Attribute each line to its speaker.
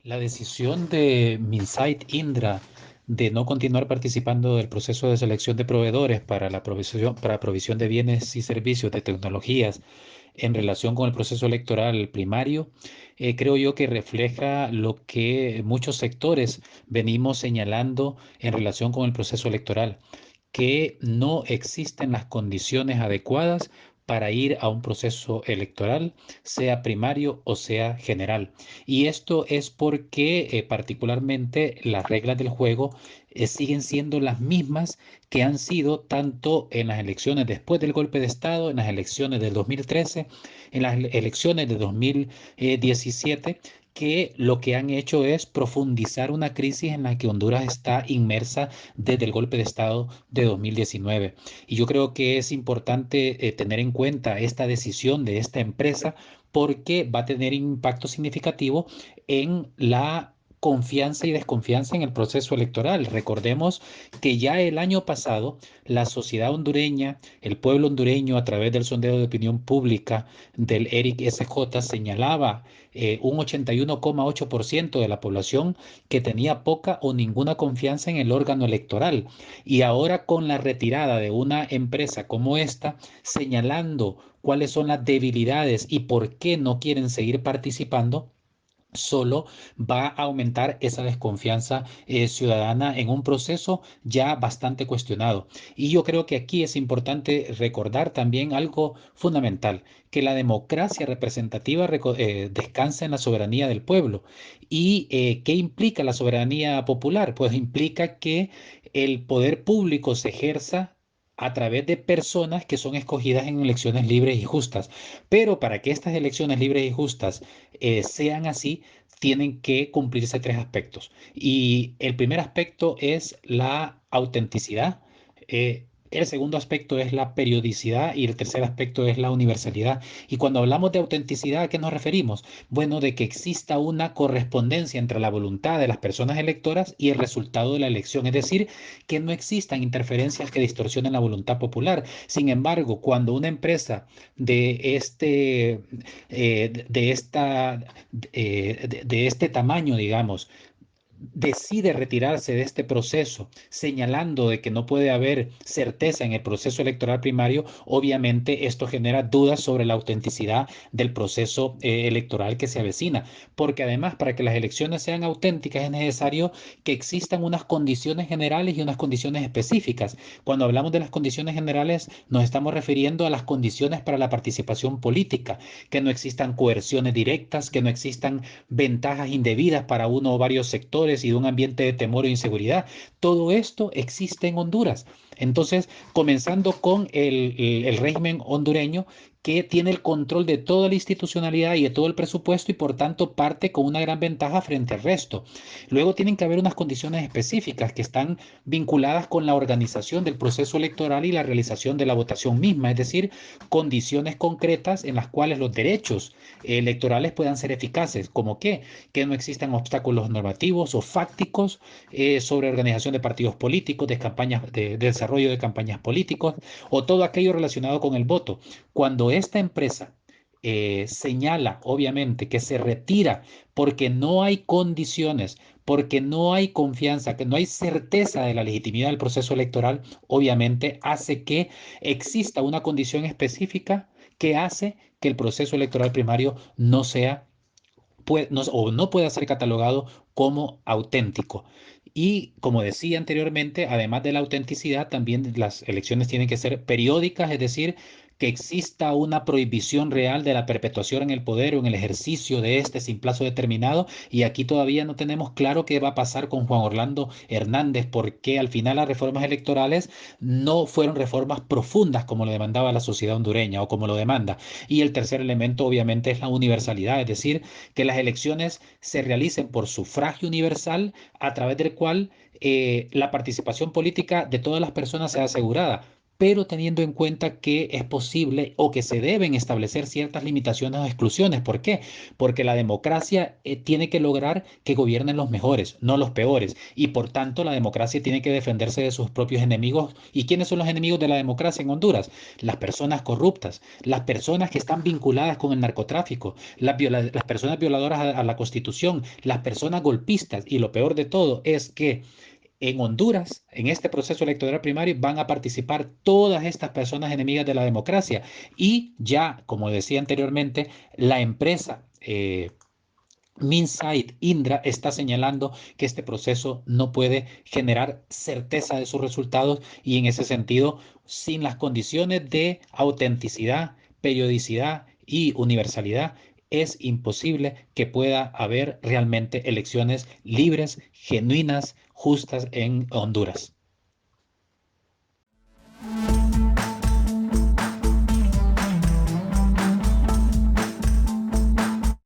Speaker 1: La decisión de Minsait Indra de no continuar participando del proceso de selección de proveedores para la provisión de bienes y servicios de tecnologías en relación con el proceso electoral primario, creo yo que refleja lo que muchos sectores venimos señalando en relación con el proceso electoral, que no existen las condiciones adecuadas para ir a un proceso electoral, sea primario o sea general. Y esto es porque particularmente las reglas del juego siguen siendo las mismas que han sido tanto en las elecciones después del golpe de Estado, en las elecciones del 2013, en las elecciones de 2017, que lo que han hecho es profundizar una crisis en la que Honduras está inmersa desde el golpe de Estado de 2019. Y yo creo que es importante tener en cuenta esta decisión de esta empresa porque va a tener impacto significativo en la confianza y desconfianza en el proceso electoral. Recordemos que ya el año pasado la sociedad hondureña, el pueblo hondureño a través del sondeo de opinión pública del ERIC SJ señalaba un 81,8% de la población que tenía poca o ninguna confianza en el órgano electoral. Y ahora con la retirada de una empresa como esta, señalando cuáles son las debilidades y por qué no quieren seguir participando, solo va a aumentar esa desconfianza ciudadana en un proceso ya bastante cuestionado. Y yo creo que aquí es importante recordar también algo fundamental, que la democracia representativa descansa en la soberanía del pueblo. ¿Y qué implica la soberanía popular? Pues implica que el poder público se ejerza a través de personas que son escogidas en elecciones libres y justas. Pero para que estas elecciones libres y justas sean así, tienen que cumplirse tres aspectos. Y el primer aspecto es la autenticidad. El segundo aspecto es la periodicidad y el tercer aspecto es la universalidad. Y cuando hablamos de autenticidad, ¿a qué nos referimos? Bueno, de que exista una correspondencia entre la voluntad de las personas electoras y el resultado de la elección, es decir, que no existan interferencias que distorsionen la voluntad popular. Sin embargo, cuando una empresa de de este tamaño, digamos, decide retirarse de este proceso, señalando de que no puede haber certeza en el proceso electoral primario, obviamente esto genera dudas sobre la autenticidad del proceso electoral que se avecina, porque además para que las elecciones sean auténticas es necesario que existan unas condiciones generales y unas condiciones específicas. Cuando hablamos de las condiciones generales, nos estamos refiriendo a las condiciones para la participación política, que no existan coerciones directas, que no existan ventajas indebidas para uno o varios sectores y de un ambiente de temor o inseguridad. Todo esto existe en Honduras. Entonces, comenzando con el régimen hondureño, que tiene el control de toda la institucionalidad y de todo el presupuesto y por tanto parte con una gran ventaja frente al resto. Luego tienen que haber unas condiciones específicas que están vinculadas con la organización del proceso electoral y la realización de la votación misma, es decir, condiciones concretas en las cuales los derechos electorales puedan ser eficaces, como que no existan obstáculos normativos o fácticos sobre organización de partidos políticos, de campañas, de desarrollo de campañas políticos o todo aquello relacionado con el voto. Cuando esta empresa señala, obviamente, que se retira porque no hay condiciones, porque no hay confianza, que no hay certeza de la legitimidad del proceso electoral, obviamente hace que exista una condición específica que hace que el proceso electoral primario no sea o no pueda ser catalogado como auténtico. Y como decía anteriormente, además de la autenticidad, también las elecciones tienen que ser periódicas, es decir, que exista una prohibición real de la perpetuación en el poder o en el ejercicio de este sin plazo determinado. Y aquí todavía no tenemos claro qué va a pasar con Juan Orlando Hernández, porque al final las reformas electorales no fueron reformas profundas como lo demandaba la sociedad hondureña o como lo demanda. Y el tercer elemento, obviamente, es la universalidad, es decir, que las elecciones se realicen por sufragio universal a través del cual la participación política de todas las personas sea asegurada. pero teniendo en cuenta que es posible o que se deben establecer ciertas limitaciones o exclusiones. ¿Por qué? Porque la democracia tiene que lograr que gobiernen los mejores, no los peores, y por tanto la democracia tiene que defenderse de sus propios enemigos. ¿Y quiénes son los enemigos de la democracia en Honduras? Las personas corruptas, las personas que están vinculadas con el narcotráfico, las personas violadoras a la Constitución, las personas golpistas, y lo peor de todo es que en Honduras, en este proceso electoral primario, van a participar todas estas personas enemigas de la democracia. Y ya, como decía anteriormente, la empresa Minsight Indra está señalando que este proceso no puede generar certeza de sus resultados y en ese sentido, sin las condiciones de autenticidad, periodicidad y universalidad, es imposible que pueda haber realmente elecciones libres, genuinas, justas en Honduras.